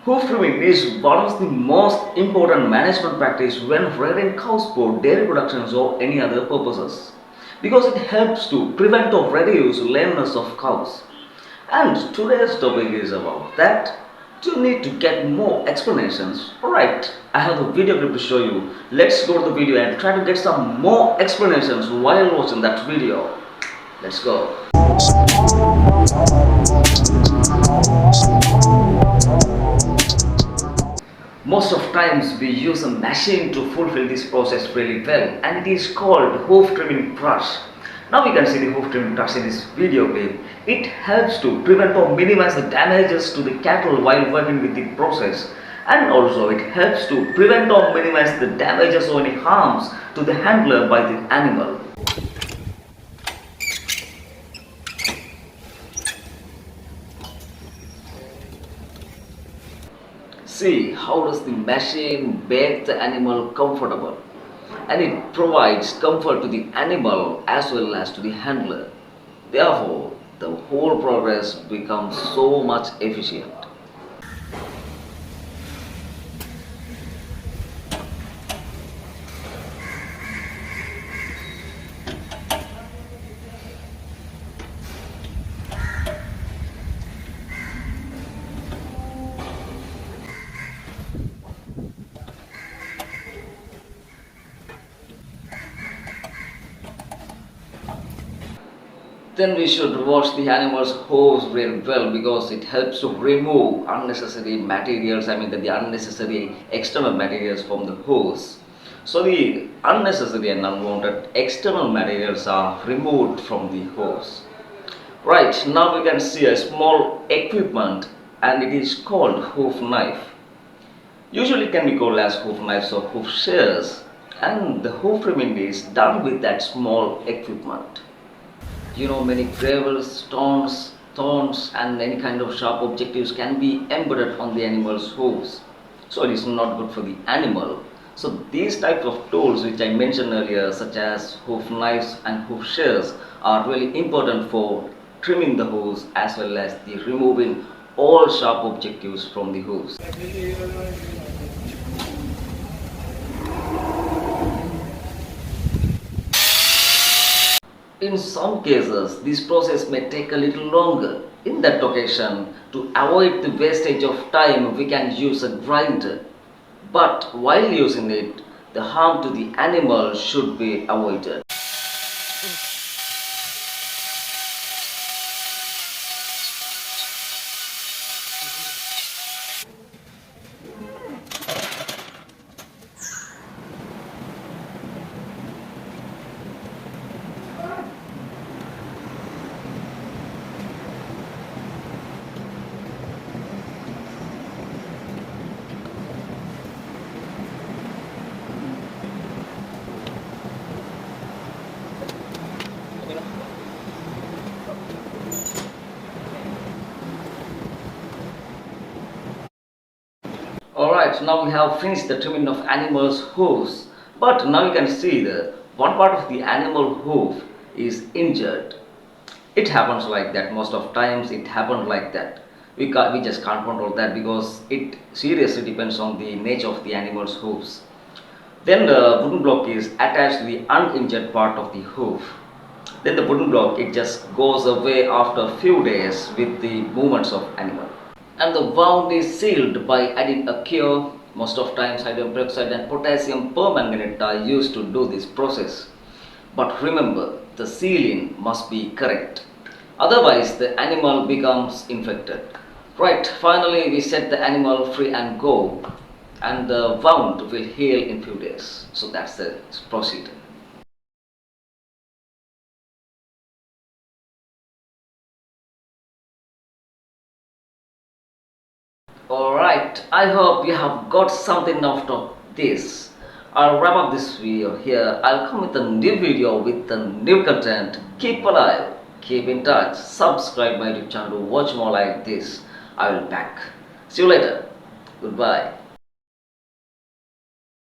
Hoof trimming is one of the most important management practice when rearing cows for dairy productions or any other purposes, because it helps to prevent or reduce lameness of cows. And today's topic is about that. Do you need to get more explanations? Alright, I have the video clip to show you. Let's go to the video and try to get some more explanations while watching that video. Let's go. Most of times we use a machine to fulfill this process really well, and it is called hoof trimming brush. Now we can see the hoof trimming brush in this video clip. It helps to prevent or minimize the damages to the cattle while working with the process, and also it helps to prevent or minimize the damages or any harms to the handler by the animal. See how does the machine make the animal comfortable, and it provides comfort to the animal as well as to the handler. Therefore, the whole process becomes so much efficient. Then we should wash the animal's hose very well, because it helps to remove unnecessary materials, the unnecessary external materials from the hose. So the unnecessary and unwanted external materials are removed from the hose. Right, now we can see a small equipment, and it is called hoof knife. Usually it can be called as hoof knives or hoof shears, and the hoof trimming is done with that small equipment. Many gravels, stones, thorns, and any kind of sharp objectives can be embedded on the animal's hooves. So it is not good for the animal. So these types of tools which I mentioned earlier, such as hoof knives and hoof shears, are really important for trimming the hooves as well as the removing all sharp objectives from the hooves. In some cases, this process may take a little longer. In that occasion, to avoid the wastage of time, we can use a grinder. But while using it, the harm to the animal should be avoided. Alright, now we have finished the trimming of animal's hooves. But now you can see that one part of the animal hoof is injured. It happens like that. Most of times it happens like that. We just can't control that, because it seriously depends on the nature of the animal's hooves. Then the wooden block is attached to the uninjured part of the hoof. Then the wooden block, it just goes away after a few days with the movements of animal. And the wound is sealed by adding a cure. Most of times hydrogen peroxide and potassium permanganate are used to do this process. But remember, the sealing must be correct. Otherwise, the animal becomes infected. Right, finally we set the animal free and go. And the wound will heal in few days. So that's the procedure. Alright, I hope you have got something out of this. I'll wrap up this video here. I'll come with a new video with the new content. Keep alive, keep in touch, subscribe my YouTube channel to watch more like this. I will be back. See you later. Goodbye.